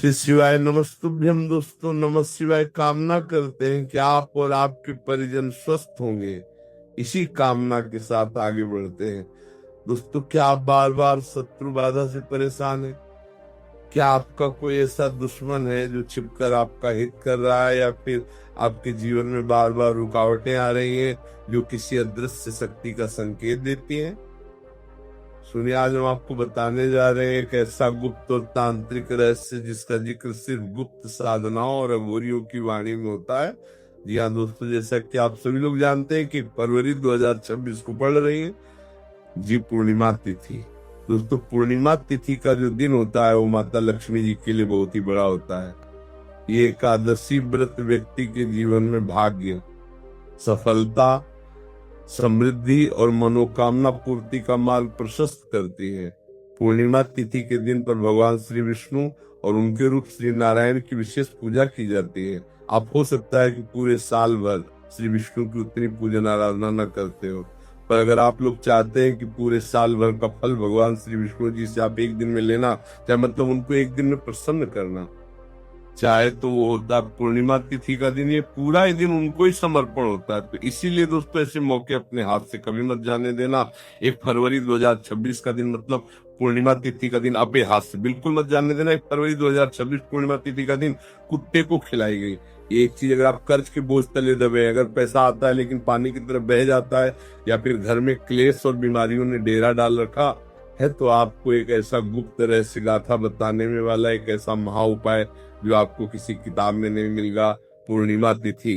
श्री शिवाय नमस्तुभ्यम। दोस्तों नमः शिवाय। कामना करते हैं कि आप और आपके परिजन स्वस्थ होंगे, इसी कामना के साथ आगे बढ़ते हैं। दोस्तों, क्या आप बार बार शत्रु बाधा से परेशान हैं? क्या आपका कोई ऐसा दुश्मन है जो छिपकर आपका हित कर रहा है, या फिर आपके जीवन में बार बार रुकावटें आ रही हैं जो किसी अदृश्य शक्ति का संकेत देती हैं? सुनिए, आज हम आपको बताने जा रहे हैं एक ऐसा गुप्त और तांत्रिक रहस्य जिसका जिक्र सिर्फ गुप्त साधनाओं और अघोरियों की वाणी में होता है। जी हाँ दोस्तों, जैसा कि आप सभी लोग जानते हैं कि फरवरी 2026 को पड़ रही है जी पूर्णिमा तिथि। दोस्तों, पूर्णिमा तिथि का जो दिन होता है वो माता लक्ष्मी जी के लिए बहुत ही बड़ा होता है। ये एकादशी व्रत व्यक्ति के जीवन में भाग्य, सफलता, समृद्धि और मनोकामना पूर्ति का मार्ग प्रशस्त करती है। पूर्णिमा तिथि के दिन पर भगवान श्री विष्णु और उनके रूप श्री नारायण की विशेष पूजा की जाती है। आप हो सकता है कि पूरे साल भर श्री विष्णु की उतनी पूजन आराधना न करते हो, पर अगर आप लोग चाहते हैं कि पूरे साल भर का फल भगवान श्री विष्णु जी से आप एक दिन में लेना, चाहे मतलब उनको एक दिन में प्रसन्न करना चाहे, तो वो होता है पूर्णिमा तिथि का दिन। ये पूरा ही दिन उनको ही समर्पण होता है। तो इसीलिए दोस्तों, ऐसे मौके अपने हाथ से कभी मत जाने देना। 1 फरवरी 2026 का दिन मतलब पूर्णिमा तिथि का दिन अपने हाथ से बिल्कुल मत जाने देना। 1 फरवरी 2026 पूर्णिमा तिथि का दिन कुत्ते को खिलाई गई ये एक चीज, अगर आप कर्ज के बोझ तले दबे, अगर पैसा आता है लेकिन पानी की तरफ बह जाता है, या फिर घर में क्लेश और बीमारियों ने डेरा डाल रखा है, तो आपको एक ऐसा गुप्त रहस्य गाथा बताने में वाला एक ऐसा महा उपाय जो आपको किसी किताब में नहीं मिलेगा। पूर्णिमा तिथि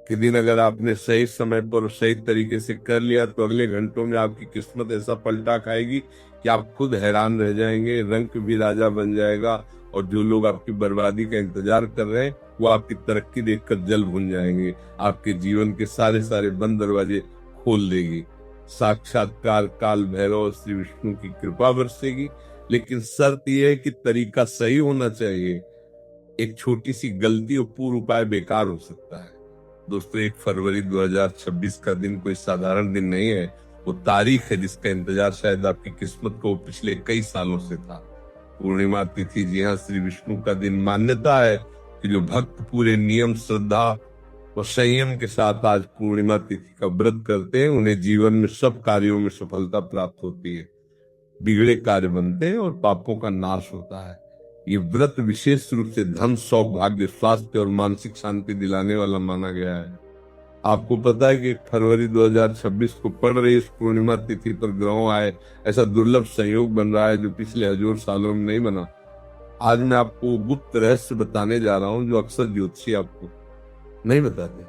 के दिन अगर आपने सही समय पर सही तरीके से कर लिया तो अगले घंटों में आपकी किस्मत ऐसा पलटा खाएगी कि आप खुद हैरान रह जाएंगे। रंग भी राजा बन जाएगा, और जो लोग आपकी बर्बादी का इंतजार कर रहे हैं वो आपकी तरक्की देखकर जल भून जाएंगे। आपके जीवन के सारे सारे बंद दरवाजे खोल देगी। साक्षात्कार काल भैरव श्री विष्णु की कृपा बरसेगी, लेकिन शर्त यह है कि तरीका सही होना चाहिए। एक छोटी सी गलती और पूर्ण उपाय बेकार हो सकता है। दोस्तों, 1 फरवरी 2026 का दिन कोई साधारण दिन नहीं है। वो तारीख है जिसका इंतजार शायद आपकी किस्मत को पिछले कई सालों से था। पूर्णिमा तिथि, जी हाँ, श्री विष्णु का दिन। मान्यता है कि जो भक्त पूरे नियम, श्रद्धा और संयम के साथ आज पूर्णिमा तिथि का व्रत करते हैं, उन्हें जीवन में सब कार्यों में सफलता प्राप्त होती है, बिगड़े कार्य बनते हैं और पापों का नाश होता है। ये व्रत विशेष रूप से धन, सौभाग्य, स्वास्थ्य और मानसिक शांति दिलाने वाला माना गया है। आपको पता है कि 1 फरवरी 2026 को पड़ रही इस पूर्णिमा तिथि पर ग्रहों आए ऐसा दुर्लभ संयोग बन रहा है जो पिछले हजार सालों में नहीं बना। आज मैं आपको गुप्त रहस्य बताने जा रहा हूं जो अक्सर ज्योतिषी आपको नहीं बताते।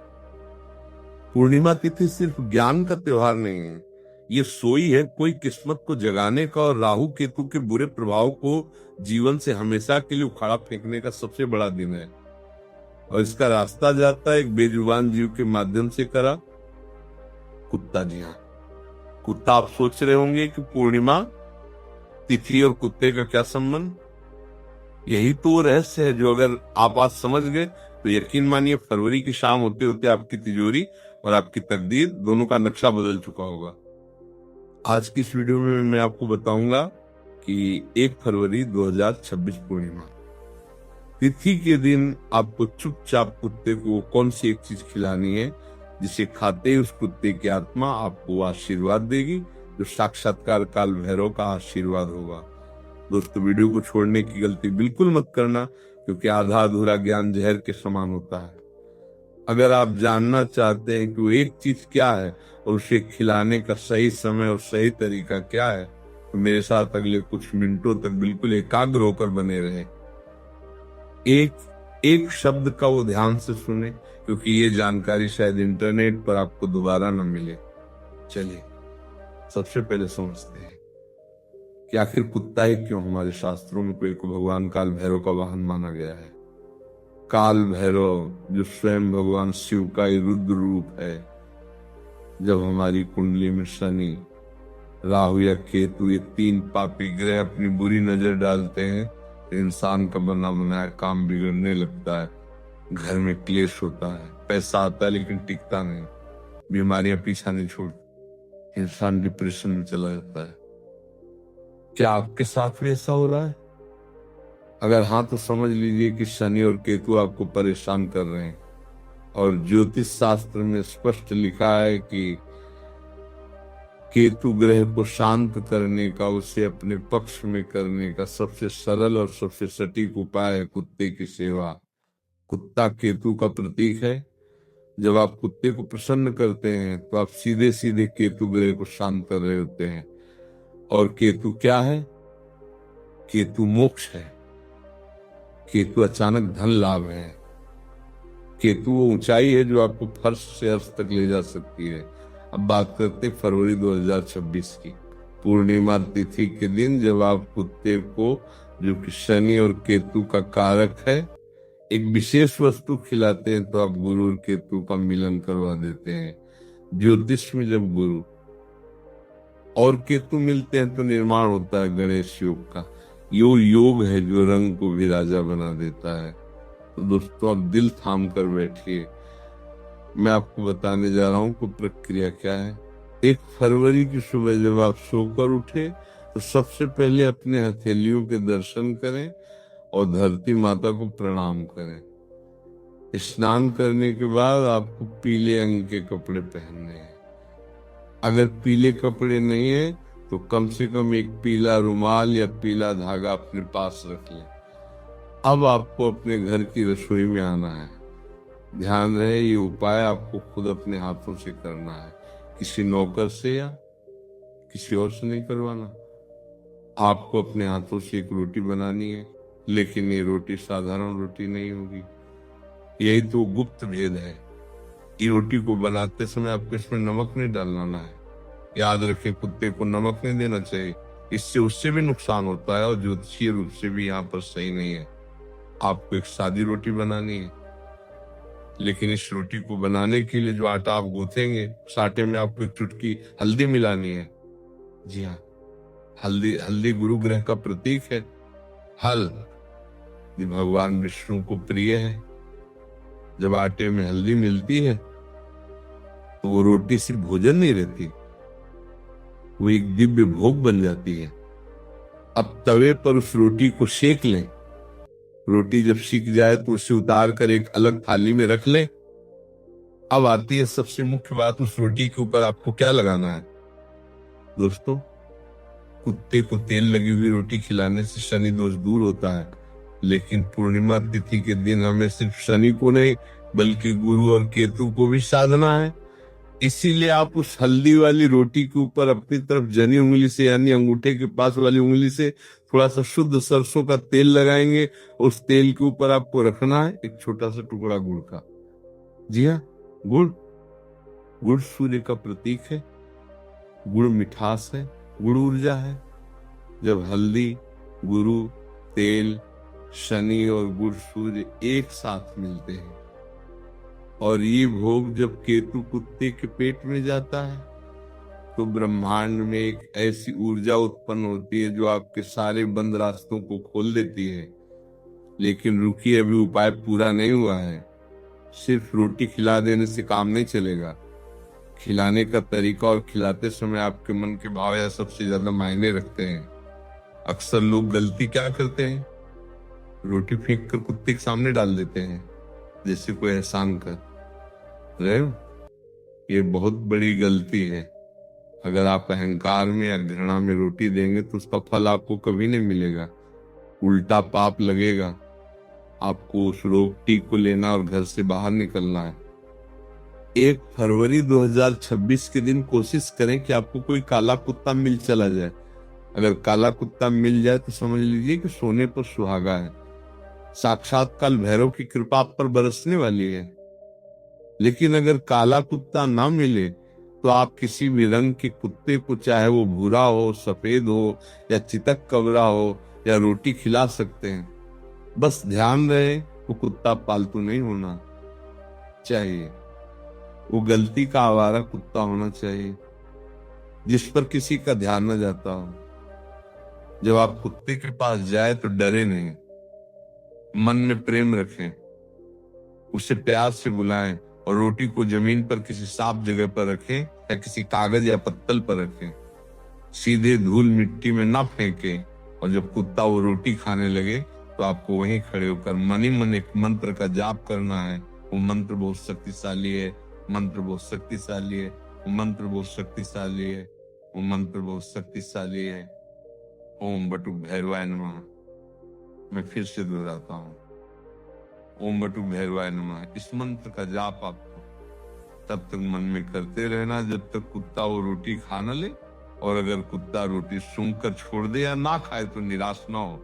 पूर्णिमा तिथि सिर्फ ज्ञान का त्योहार नहीं है, ये सोई है कोई किस्मत को जगाने का और राहु केतु के बुरे प्रभाव को जीवन से हमेशा के लिए उखाड़ा फेंकने का सबसे बड़ा दिन है। और इसका रास्ता जाता है एक बेजुबान जीव के माध्यम से करा, कुत्ता। जी हाँ, कुत्ता। आप सोच रहे होंगे कि पूर्णिमा तिथि और कुत्ते का क्या संबंध? यही तो रहस्य है जो अगर आप आज समझ गए तो यकीन मानिए फरवरी की शाम होते होते आपकी तिजोरी और आपकी तकदीर दोनों का नक्शा बदल चुका होगा। आज की इस वीडियो में मैं आपको बताऊंगा कि 1 फरवरी 2026 पूर्णिमा तिथि के दिन आपको चुपचाप कुत्ते को कौन सी एक चीज खिलानी है जिसे खाते ही उस कुत्ते की आत्मा आपको आशीर्वाद देगी, जो साक्षात्कार काल भैरव का आशीर्वाद होगा। दोस्तों, वीडियो को छोड़ने की गलती बिल्कुल मत करना, क्योंकि आधा अधूरा ज्ञान जहर के समान होता है। अगर आप जानना चाहते हैं कि वो एक चीज क्या है और उसे खिलाने का सही समय और सही तरीका क्या है, तो मेरे साथ अगले कुछ मिनटों तक बिल्कुल एकाग्र होकर बने रहे। एक एक शब्द का वो ध्यान से सुने, क्योंकि ये जानकारी शायद इंटरनेट पर आपको दोबारा न मिले। चलिए सबसे पहले समझते हैं कि आखिर कुत्ता ही क्यों हमारे शास्त्रों में को भगवान काल भैरव का वाहन माना गया है। काल भैरव जो स्वयं भगवान शिव का ही रुद्र रूप है। जब हमारी कुंडली में शनि, राहु या केतु, ये 3 पापी ग्रह अपनी बुरी नजर डालते हैं तो इंसान का बना बनाया काम बिगड़ने लगता है। घर में क्लेश होता है, पैसा आता है लेकिन टिकता नहीं, बीमारियां पीछा नहीं छोड़ती, इंसान डिप्रेशन में चला जाता है। क्या आपके साथ भी ऐसा हो रहा है? अगर हाँ तो समझ लीजिए कि शनि और केतु आपको परेशान कर रहे हैं। और ज्योतिष शास्त्र में स्पष्ट लिखा है कि केतु ग्रह को शांत करने का, उसे अपने पक्ष में करने का सबसे सरल और सबसे सटीक उपाय है कुत्ते की सेवा। कुत्ता केतु का प्रतीक है। जब आप कुत्ते को प्रसन्न करते हैं तो आप सीधे सीधे केतु ग्रह को शांत कर रहे होते हैं। और केतु क्या है? केतु मोक्ष है। केतु अचानक धन लाभ है। केतु वो ऊंचाई है जो आपको फर्श से अर्श तक ले जा सकती है। अब बात करते फरवरी 2026 की पूर्णिमा तिथि के दिन, जब आप कुत्ते को, जो कि शनि और केतु का कारक है, एक विशेष वस्तु खिलाते हैं तो आप गुरु और केतु का मिलन करवा देते हैं। ज्योतिष में जब गुरु और केतु मिलते हैं तो निर्माण होता है गणेश योग का। यो योग है जो रंग को भी राजा बना देता है। तो दोस्तों आप दिल थाम कर बैठिए, मैं आपको बताने जा रहा हूँ कि प्रक्रिया क्या है। 1 फरवरी की सुबह जब आप सोकर उठे तो सबसे पहले अपने हथेलियों के दर्शन करें और धरती माता को प्रणाम करें। स्नान करने के बाद आपको पीले रंग के कपड़े पहनने हैं। अगर पीले कपड़े नहीं है तो कम से कम एक पीला रुमाल या पीला धागा अपने पास रख लें। अब आपको अपने घर की रसोई में आना है। ध्यान रहे ये उपाय आपको खुद अपने हाथों से करना है, किसी नौकर से या किसी और से नहीं करवाना। आपको अपने हाथों से एक रोटी बनानी है, लेकिन ये रोटी साधारण रोटी नहीं होगी। यही तो गुप्त भेद है। ये रोटी को बनाते समय आपको इसमें नमक नहीं डालना है। याद रखें, कुत्ते को नमक नहीं देना चाहिए, इससे उससे भी नुकसान होता है और ज्योतिषीय रूप से भी यहाँ पर सही नहीं है। आपको एक सादी रोटी बनानी है, लेकिन इस रोटी को बनाने के लिए जो आटा आप गूंथेंगे, उस आटे में आपको एक चुटकी हल्दी मिलानी है। जी हाँ, हल्दी। हल्दी गुरु ग्रह का प्रतीक है। हल ये भगवान विष्णु को प्रिय है। जब आटे में हल्दी मिलती है तो वो रोटी सिर्फ भोजन नहीं रहती, वो एक दिव्य भोग बन जाती है। अब तवे पर उस रोटी को सेक लें। रोटी जब सीख जाए तो उसे उतार कर एक अलग थाली में रख लें। अब आती है सबसे मुख्य बात, उस रोटी के ऊपर आपको क्या लगाना है। दोस्तों, कुत्ते को तेल लगी हुई रोटी खिलाने से शनि दोष दूर होता है, लेकिन पूर्णिमा तिथि के दिन हमें सिर्फ शनि को नहीं बल्कि गुरु और केतु को भी साधना है। इसीलिए आप उस हल्दी वाली रोटी के ऊपर अपनी तरफ जनी उंगली से, यानी अंगूठे के पास वाली उंगली से थोड़ा सा शुद्ध सरसों का तेल लगाएंगे। उस तेल के ऊपर आपको रखना है एक छोटा सा टुकड़ा गुड़ का। जी हाँ, गुड़। गुड़ सूर्य का प्रतीक है। गुड़ मिठास है, गुड़ ऊर्जा है। जब हल्दी, गुरु, तेल, शनि और गुड़ सूर्य एक साथ मिलते हैं और ये भोग जब केतु कुत्ते के पेट में जाता है तो ब्रह्मांड में एक ऐसी ऊर्जा उत्पन्न होती है जो आपके सारे बंद रास्तों को खोल देती है। लेकिन रुकिए, अभी उपाय पूरा नहीं हुआ है। सिर्फ रोटी खिला देने से काम नहीं चलेगा। खिलाने का तरीका और खिलाते समय आपके मन के भाव या सबसे ज्यादा मायने रखते हैं। अक्सर लोग गलती क्या करते हैं, रोटी फेंक कर कुत्ते के सामने डाल देते हैं जैसे कोई एहसान कर रहे हो। ये बहुत बड़ी गलती है। अगर आप अहंकार में या घृणा में रोटी देंगे तो उसका फल आपको कभी नहीं मिलेगा, उल्टा पाप लगेगा। आपको उस रोटी को लेना और घर से बाहर निकलना है। 1 फरवरी 2026 के दिन कोशिश करें कि आपको कोई काला कुत्ता मिल चला जाए। अगर काला कुत्ता मिल जाए तो समझ लीजिए कि सोने पर सुहागा है। साक्षात काल भैरव की कृपा आप पर बरसने वाली है। लेकिन अगर काला कुत्ता ना मिले तो आप किसी भी रंग के कुत्ते को, चाहे वो भूरा हो, सफेद हो या चितक कबरा हो, या रोटी खिला सकते हैं। बस ध्यान रहे वो कुत्ता पालतू नहीं होना चाहिए। वो गलती का आवारा कुत्ता होना चाहिए जिस पर किसी का ध्यान न जाता हो। जब आप कुत्ते के पास जाए तो डरे नहीं, मन में प्रेम रखें, उसे प्यार से बुलाएं और रोटी को जमीन पर किसी साफ जगह पर रखें या किसी कागज या पत्तल पर रखें। सीधे धूल मिट्टी में ना फेंकें। और जब कुत्ता वो रोटी खाने लगे तो आपको वहीं खड़े होकर मन ही मन एक मंत्र का जाप करना है। वो मंत्र बहुत शक्तिशाली है, मंत्र बहुत शक्तिशाली है, वो मंत्र बहुत शक्तिशाली है, वो मंत्र बहुत शक्तिशाली है। ओम बटुक भैरवाय नमः। मैं फिर से दोहराता हूँ, ओम बटुक भैरवाय नमः। इस मंत्र का जाप आपको तब तक मन में करते रहना जब तक कुत्ता वो रोटी खा न ले, और अगर कुत्ता रोटी सूंघ कर छोड़ दे या ना खाए तो निराश ना हो।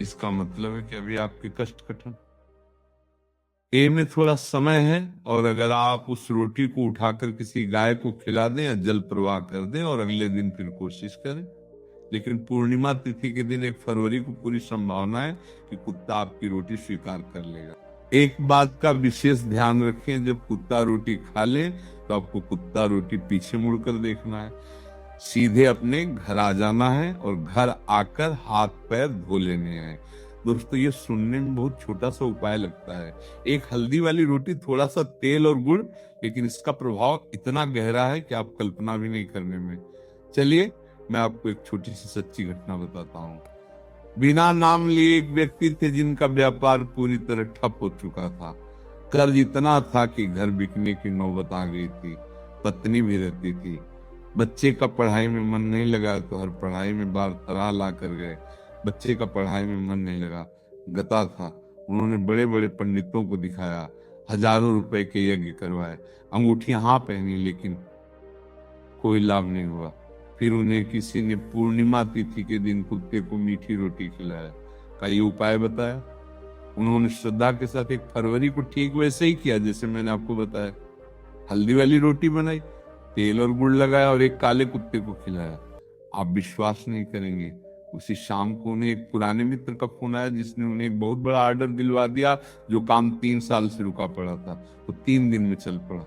इसका मतलब है कि अभी आपके कष्ट कठिन ए में थोड़ा समय है, और अगर आप उस रोटी को उठाकर किसी गाय को खिला दें या जल प्रवाह कर दें और अगले दिन फिर कोशिश करें। लेकिन पूर्णिमा तिथि के दिन 1 फरवरी को पूरी संभावना है कि कुत्ता आपकी रोटी स्वीकार कर लेगा। एक बात का विशेष ध्यान रखें, जब कुत्ता रोटी खा ले तो आपको कुत्ता रोटी पीछे मुड़कर देखना है, सीधे अपने घर आ जाना है और घर आकर हाथ पैर धो लेने हैं। दोस्तों, ये सुनने में बहुत छोटा सा उपाय लगता है, एक हल्दी वाली रोटी, थोड़ा सा तेल और गुड़, लेकिन इसका प्रभाव इतना गहरा है कि आप कल्पना भी नहीं करने में। चलिए मैं आपको एक छोटी सी सच्ची घटना बताता हूँ। बिना नाम लिए एक व्यक्ति थे जिनका व्यापार पूरी तरह ठप हो चुका था। कर्ज इतना था कि घर बिकने की नौबत आ गई थी। पत्नी भी रहती थी। बच्चे का पढ़ाई में मन नहीं लगा तो हर पढ़ाई में बार तराह ला कर गए। बच्चे का पढ़ाई में मन नहीं लगा, गता था। उन्होंने बड़े बड़े पंडितों को दिखाया, हजारों रुपए के यज्ञ करवाए, अंगूठियां हाँ पहनी, लेकिन कोई लाभ नहीं हुआ। फिर उन्हें किसी ने पूर्णिमा तिथि के दिन कुत्ते को मीठी रोटी खिलाया, का ये उपाय बताया। उन्होंने श्रद्धा के साथ 1 फरवरी को ठीक वैसे ही किया जैसे मैंने आपको बताया। हल्दी वाली रोटी बनाई, तेल और गुड़ लगाया और एक काले कुत्ते को खिलाया। आप विश्वास नहीं करेंगे, उसी शाम को उन्हें एक पुराने मित्र का फोन आया जिसने उन्हें एक बहुत बड़ा ऑर्डर दिलवा दिया। जो काम 3 साल से रुका पड़ा था वो 3 दिन में चल पड़ा।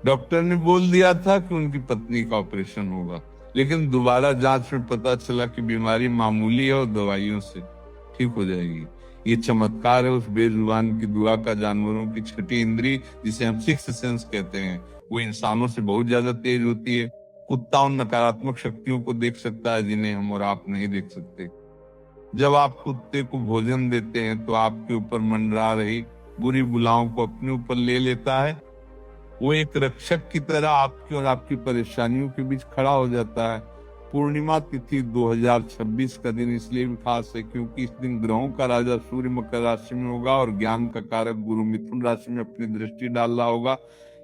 डॉक्टर ने बोल दिया था कि उनकी पत्नी का ऑपरेशन होगा, लेकिन दोबारा जांच में पता चला कि बीमारी मामूली है और दवाइयों से ठीक हो जाएगी। ये चमत्कार है उस बेजुबान की दुआ का। जानवरों की छठी इंद्री, जिसे हम सिक्स्थ सेंस कहते हैं, वो इंसानों से बहुत ज्यादा तेज होती है। कुत्ता उन नकारात्मक शक्तियों को देख सकता है जिन्हें हम और आप नहीं देख सकते। जब आप कुत्ते को भोजन देते हैं तो आपके ऊपर मंडरा रही बुरी बुलाओं को अपने ऊपर ले लेता है। वो एक रक्षक की तरह आपकी और आपकी परेशानियों के बीच खड़ा हो जाता है। पूर्णिमा तिथि 2026 का दिन इसलिए भी खास है क्योंकि इस दिन ग्रहों का राजा सूर्य मकर राशि में होगा और ज्ञान का कारक गुरु मिथुन राशि में अपनी दृष्टि डाल रहा होगा।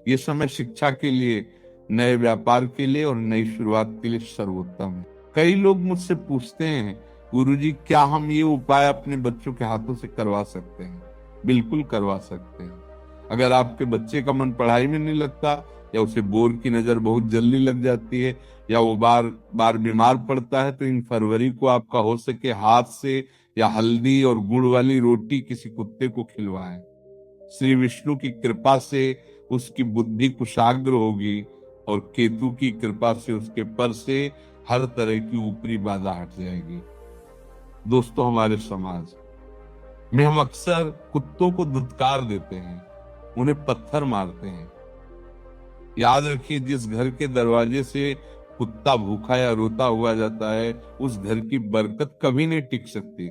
ये समय शिक्षा के लिए, नए व्यापार के लिए और नई शुरुआत के लिए सर्वोत्तम है। कई लोग मुझसे पूछते हैं, गुरुजी क्या हम ये उपाय अपने बच्चों के हाथों से करवा सकते हैं? बिल्कुल करवा सकते हैं। अगर आपके बच्चे का मन पढ़ाई में नहीं लगता, या उसे बोर की नजर बहुत जल्दी लग जाती है, या वो बार बार बीमार पड़ता है, तो इन फरवरी को आपका हो सके हाथ से या हल्दी और गुड़ वाली रोटी किसी कुत्ते को खिलवाएं। श्री विष्णु की कृपा से उसकी बुद्धि कुशाग्र होगी और केतु की कृपा से उसके पर से हर तरह की ऊपरी बाधा हट जाएगी। दोस्तों, हमारे समाज में हम अक्सर कुत्तों को धुतकार देते हैं, उन्हें पत्थर मारते हैं। याद रखिए, जिस घर के दरवाजे से कुत्ता भूखा या रोता हुआ जाता है, उस घर की बरकत कभी नहीं टिक सकती।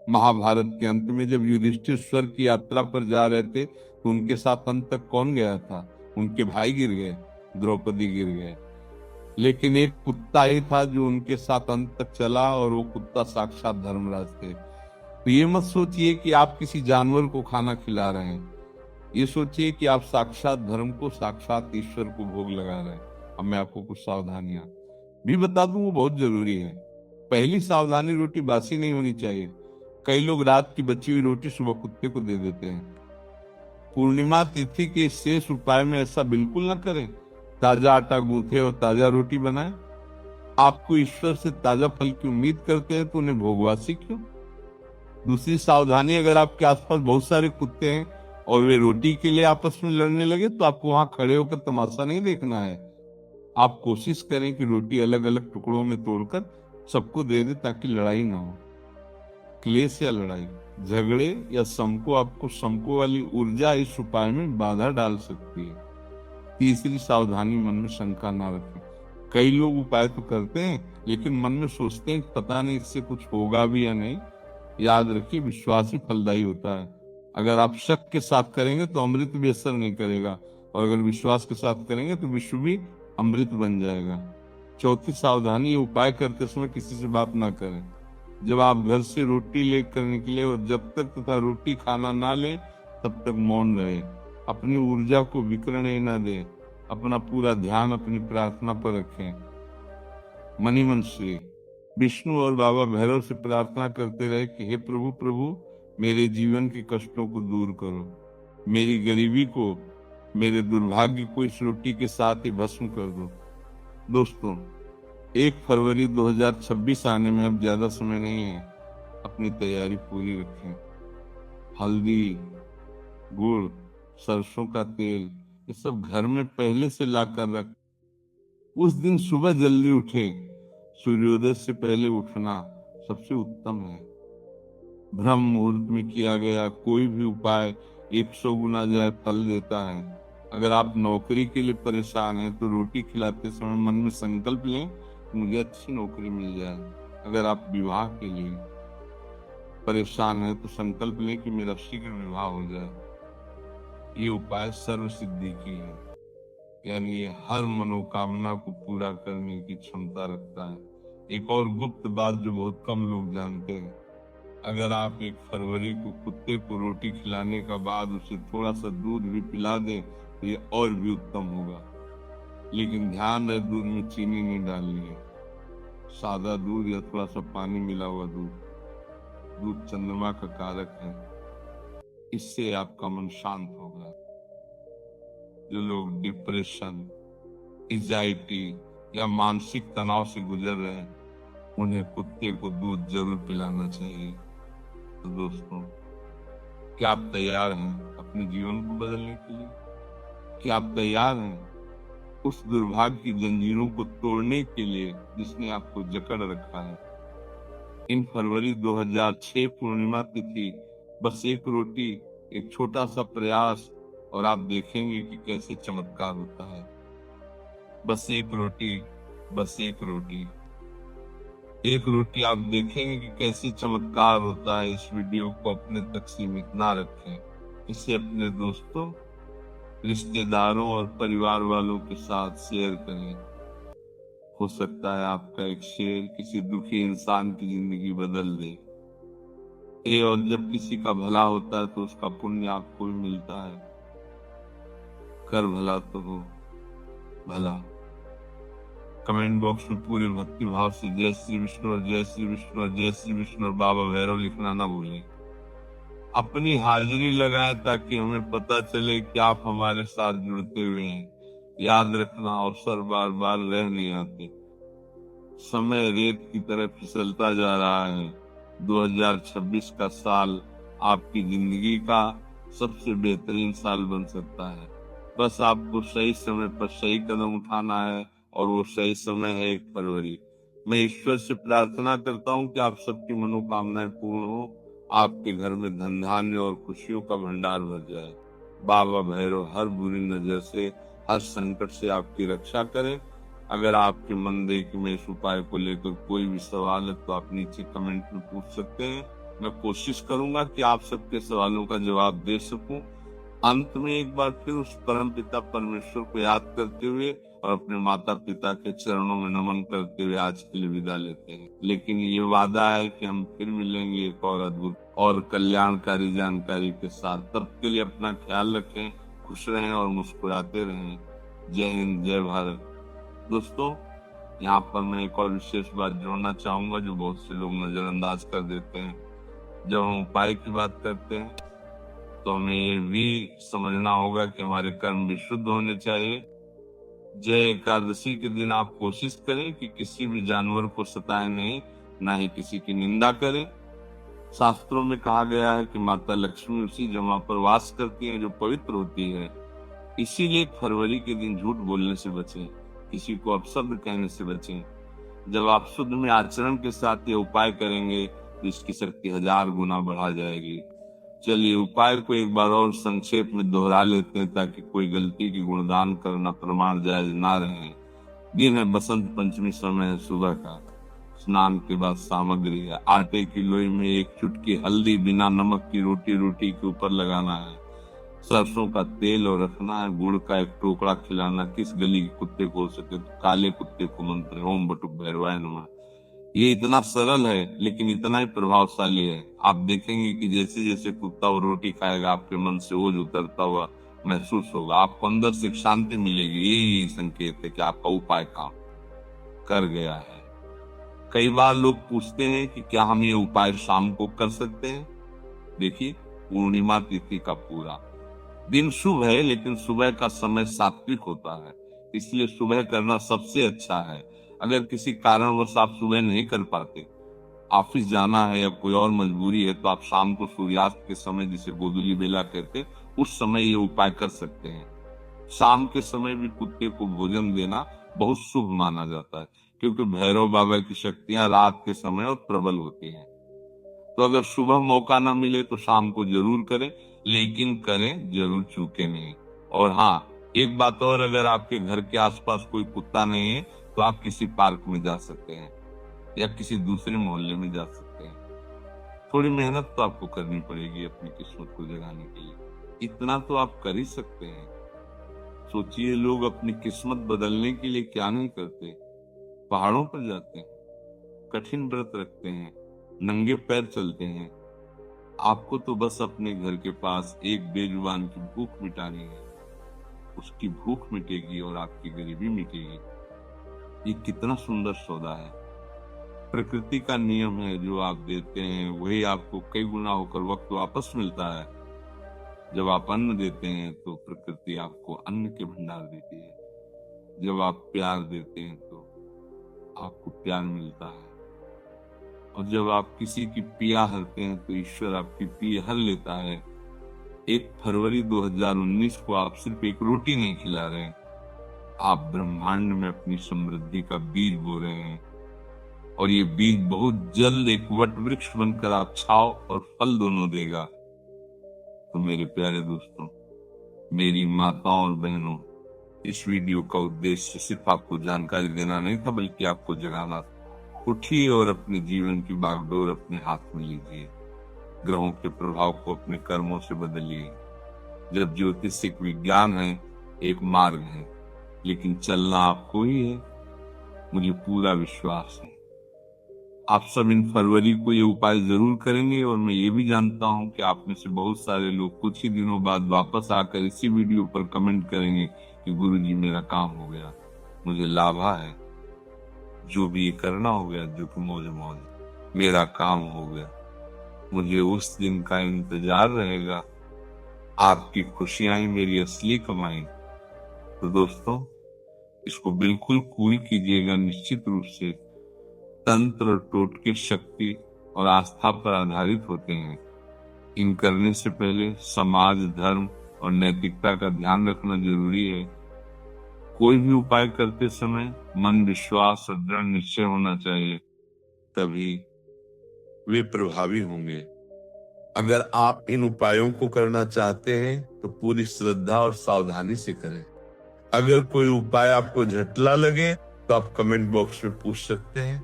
महाभारत के अंत में जब युधिष्ठिर स्वर्ग की यात्रा पर जा रहे थे तो उनके साथ अंत तक कौन गया था? उनके भाई गिर गए, द्रौपदी गिर गए, लेकिन एक कुत्ता ही था जो उनके साथ अंत तक चला, और वो कुत्ता साक्षात धर्मराज थे। तो ये मत सोचिए कि आप किसी जानवर को खाना खिला रहे हैं, ये सोचिए कि आप साक्षात धर्म को, साक्षात ईश्वर को भोग लगा रहे हैं। अब मैं आपको कुछ सावधानियां भी बता दूं, वो बहुत जरूरी है। पहली सावधानी, रोटी बासी नहीं होनी चाहिए। कई लोग रात की बची हुई रोटी सुबह कुत्ते को दे देते हैं। पूर्णिमा तिथि के शेष उपाय में ऐसा बिल्कुल ना करें। ताजा आटा गूंथे और ताजा रोटी बनाएं। आपको ईश्वर से ताजा फल की उम्मीद करते हैं तो उन्हें भोगवासी क्यों? दूसरी सावधानी, अगर आपके आसपास बहुत सारे कुत्ते हैं और वे रोटी के लिए आपस में लड़ने लगे तो आपको वहां खड़े होकर तमाशा नहीं देखना है। आप कोशिश करें कि रोटी अलग अलग टुकड़ों में तोड़कर सबको दे दे ताकि लड़ाई ना हो। क्लेश या लड़ाई, झगड़े या आपको समको वाली ऊर्जा इस उपाय में बाधा डाल सकती है। तीसरी सावधानी, मन में शंका ना रखें। कई लोग उपाय तो करते हैं लेकिन मन में सोचते हैं पता नहीं इससे कुछ होगा भी या नहीं, याद रखिए, विश्वास ही फलदायी होता है। अगर आप शक के साथ करेंगे तो अमृत भी असर नहीं करेगा, और अगर विश्वास के साथ करेंगे तो विश्व भी अमृत बन जाएगा। चौथी सावधानी, ये उपाय करते समय किसी से बात ना करें। जब आप घर से रोटी लेकर निकले और जब तक तथा रोटी खाना ना ले तब तक मौन रहे। अपनी ऊर्जा को विकर्ण ना दे। अपना पूरा ध्यान अपनी प्रार्थना पर रखें। मनी मन से विष्णु और बाबा भैरव से प्रार्थना करते रहे कि हे प्रभु प्रभु, मेरे जीवन के कष्टों को दूर करो, मेरी गरीबी को, मेरे दुर्भाग्य को इस रोटी के साथ ही भस्म कर दो। दोस्तों, 1 फरवरी 2026 आने में अब ज्यादा समय नहीं है। अपनी तैयारी पूरी रखें। हल्दी, गुड़, सरसों का तेल, ये सब घर में पहले से लाकर रख। उस दिन सुबह जल्दी उठे। सूर्योदय से पहले उठना सबसे उत्तम है। ब्रह्म मुहूर्त में किया गया कोई भी उपाय 100 गुना ज्यादा फल देता है। अगर आप नौकरी के लिए परेशान हैं तो रोटी खिलाते समय मन में संकल्प लें कि मुझे अच्छी नौकरी मिल जाए। अगर आप विवाह के लिए परेशान हैं तो संकल्प लें कि मेरा शीघ्र विवाह हो जाए। ये उपाय सर्व सिद्धि की है, यानी ये हर मनोकामना को पूरा करने की क्षमता रखता है। एक और गुप्त बात जो बहुत कम लोग जानते हैं, अगर आप 1 फरवरी को कुत्ते को रोटी खिलाने का बाद उसे थोड़ा सा दूध भी पिला दें तो ये और भी उत्तम होगा। लेकिन ध्यान रहे, दूध में चीनी नहीं डालनी है। सादा दूध या थोड़ा सा पानी मिला हुआ दूध। दूध चंद्रमा का कारक है, इससे आपका मन शांत होगा। जो लोग डिप्रेशन, एंजाइटी या मानसिक तनाव से गुजर रहे हैं, उन्हें कुत्ते को दूध जरूर पिलाना चाहिए। तो दोस्तों, क्या आप तैयार हैं अपने जीवन को बदलने के लिए? क्या आप तैयार हैं उस दुर्भाग्य की जंजीरों को तोड़ने के लिए जिसने आपको जकड़ रखा है? इन फरवरी 2006 पूर्णिमा तिथि, बस एक रोटी, एक छोटा सा प्रयास, और आप देखेंगे कि कैसे चमत्कार होता है। बस एक रोटी, बस एक रोटी, एक रोटी, आप देखेंगे कि कैसे चमत्कार होता है। इस वीडियो को अपने तक सीमित ना रखें। इसे अपने दोस्तों, रिश्तेदारों और परिवार वालों के साथ शेयर करें। हो सकता है आपका एक शेयर किसी दुखी इंसान की जिंदगी बदल दे। और जब किसी का भला होता है तो उसका पुण्य आपको भी मिलता है। कर भला तो हो भला। कमेंट बॉक्स में पूरे भक्ति भाव से जय श्री विष्णु और जय श्री विष्णु और जय श्री विष्णु और बाबा भैरव लिखना ना भूलें। अपनी हाजिरी लगाएं ताकि हमें पता चले कि आप हमारे साथ जुड़ते हुए हैं। याद रखना, अवसर बार बार रह नहीं आते। समय रेत की तरह फिसलता जा रहा है। 2026 का साल आपकी जिंदगी का सबसे बेहतरीन साल बन सकता है। बस आपको सही समय पर सही कदम उठाना है, और वो सही समय है 1 फरवरी। मैं ईश्वर से प्रार्थना करता हूँ कि आप सबकी मनोकामनाएं पूर्ण हो, आपके घर में धन धान्य और खुशियों का भंडार भर जाए। बाबा भैरव हर बुरी नजर से, हर संकट से आपकी रक्षा करें। अगर आपके मन देख में इस उपाय को लेकर कोई भी सवाल है तो आप नीचे कमेंट में पूछ सकते हैं। मैं कोशिश करूंगा कि आप सबके सवालों का जवाब दे सकूं। अंत में एक बार फिर उस परम पिता परमेश्वर को याद करते हुए और अपने माता पिता के चरणों में नमन करते हुए आज के लिए विदा लेते हैं। लेकिन ये वादा है कि हम फिर मिलेंगे एक और अद्भुत और कल्याणकारी जानकारी के साथ। तब के लिए अपना ख्याल रखें, खुश रहें और मुस्कुराते रहें। जय हिंद, जय भारत। दोस्तों, यहाँ पर मैं एक और विशेष बात जोड़ना चाहूंगा जो बहुत से लोग नजरअंदाज कर देते हैं। जब हम उपाय की बात करते हैं तो हमें ये भी समझना होगा कि हमारे कर्म भी शुद्ध होने चाहिए। जय एकादशी के दिन आप कोशिश करें कि किसी भी जानवर को सताएं नहीं, ना ही किसी की निंदा करें। शास्त्रों में कहा गया है कि माता लक्ष्मी उसी जगह पर वास करती है जो पवित्र होती है। इसीलिए 1 फरवरी के दिन झूठ बोलने से बचें, किसी को अपशब्द कहने से बचें। जब आप शुद्ध में आचरण के साथ ये उपाय करेंगे तो इसकी शक्ति 1000 गुना बढ़ा जाएगी। चलिए उपाय को एक बार और संक्षेप में दोहरा लेते हैं ताकि कोई गलती की गुणगान करना प्रमाण जायज ना रहे। दिन है बसंत पंचमी, समय है सुबह का। स्नान के बाद सामग्री है, आटे की लोई में एक चुटकी हल्दी, बिना नमक की रोटी रोटी के ऊपर लगाना है, सरसों का तेल और रखना है, गुड़ का एक टुकड़ा खिलाना, किस गली के कुत्ते को हो सके तो काले कुत्ते को मंत्र ओम बटुक भैरवाय नमः। ये इतना सरल है लेकिन इतना ही प्रभावशाली है। आप देखेंगे कि जैसे जैसे कुत्ता वो रोटी खाएगा आपके मन से ओझ उतरता हुआ महसूस होगा, आपको अंदर से एक शांति मिलेगी। यही संकेत है कि आपका उपाय काम कर गया है। कई बार लोग पूछते हैं कि क्या हम ये उपाय शाम को कर सकते हैं। देखिए, पूर्णिमा तिथि का पूरा दिन शुभ है, लेकिन सुबह का समय सात्विक होता है, इसलिए सुबह करना सबसे अच्छा है। अगर किसी कारणवश आप सुबह नहीं कर पाते, ऑफिस जाना है या कोई और मजबूरी है, तो आप शाम को सूर्यास्त के समय, जिसे गोधूली बेला कहते, उस समय ये उपाय कर सकते हैं। शाम के समय भी कुत्ते को भोजन देना बहुत शुभ माना जाता है, क्योंकि भैरव बाबा की शक्तियां रात के समय और प्रबल होती हैं। तो अगर सुबह मौका ना मिले तो शाम को जरूर करें, लेकिन करें जरूर चूके नहीं। और हाँ, एक बात और, अगर आपके घर के आसपास कोई कुत्ता नहीं है तो आप किसी पार्क में जा सकते हैं या किसी दूसरे मोहल्ले में जा सकते हैं। थोड़ी मेहनत तो आपको करनी पड़ेगी अपनी किस्मत को जगाने के लिए, इतना तो आप कर ही सकते हैं। सोचिए, लोग अपनी किस्मत बदलने के लिए क्या नहीं करते। पहाड़ों पर जाते हैं, कठिन व्रत रखते हैं, नंगे पैर चलते हैं। आपको तो बस अपने घर के पास एक बेजुबान की भूख मिटानी है, उसकी भूख मिटेगी और आपकी गरीबी मिटेगी। ये कितना सुंदर सौदा है। प्रकृति का नियम है, जो आप देते हैं वही आपको कई गुना होकर वक्त वापस मिलता है। जब आप अन्न देते हैं तो प्रकृति आपको अन्न के भंडार देती है। जब आप प्यार देते हैं तो आपको प्यार मिलता है। और जब आप किसी की पिया हरते हैं तो ईश्वर आपकी पिया हर लेता है। 1 फरवरी 2019 को आप सिर्फ एक रोटी नहीं खिला रहे हैं, आप ब्रह्मांड में अपनी समृद्धि का बीज बो रहे हैं। और ये बीज बहुत जल्द एक वट वृक्ष बनकर आप छाव और फल दोनों देगा। तो मेरे प्यारे दोस्तों, मेरी माताओं और बहनों, इस वीडियो का उद्देश्य सिर्फ आपको जानकारी देना नहीं था, बल्कि आपको जगाना था। उठिए और अपने जीवन की बागडोर अपने हाथ में लीजिए। ग्रहों के प्रभाव को अपने कर्मों से बदलिए। जब ज्योतिष एक विज्ञान है, एक मार्ग है, लेकिन चलना आपको ही है। मुझे पूरा विश्वास है आप सब इन फरवरी को ये उपाय जरूर करेंगे। और मैं ये भी जानता हूं कि आप में से बहुत सारे लोग कुछ ही दिनों बाद वापस आकर इसी वीडियो पर कमेंट करेंगे कि गुरुजी मेरा काम हो गया, मुझे लाभा है, जो भी ये करना हो गया, जो कि मौज मौज, मेरा काम हो गया। मुझे उस दिन का इंतजार रहेगा। आपकी खुशियां ही मेरी असली कमाई। तो दोस्तों, इसको बिल्कुल कूल कीजिएगा। निश्चित रूप से तंत्र और टोटके शक्ति और आस्था पर आधारित होते हैं। इन करने से पहले समाज, धर्म और नैतिकता का ध्यान रखना जरूरी है। कोई भी उपाय करते समय मन, विश्वास और दृढ़ निश्चय होना चाहिए, तभी वे प्रभावी होंगे। अगर आप इन उपायों को करना चाहते हैं तो पूरी श्रद्धा और सावधानी से करें। अगर कोई उपाय आपको झटला लगे तो आप कमेंट बॉक्स में पूछ सकते हैं,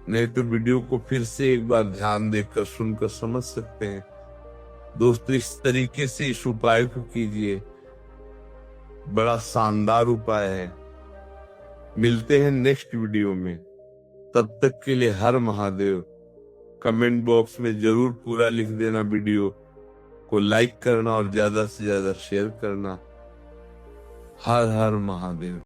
नहीं तो वीडियो को फिर से एक बार ध्यान देकर सुनकर समझ सकते हैं। दोस्तों, इस तरीके से इस उपाय को कीजिए, बड़ा शानदार उपाय है। मिलते हैं नेक्स्ट वीडियो में, तब तक के लिए हर महादेव। कमेंट बॉक्स में जरूर पूरा लिख देना, वीडियो को लाइक करना और ज्यादा से ज्यादा शेयर करना। हर हर महादेव।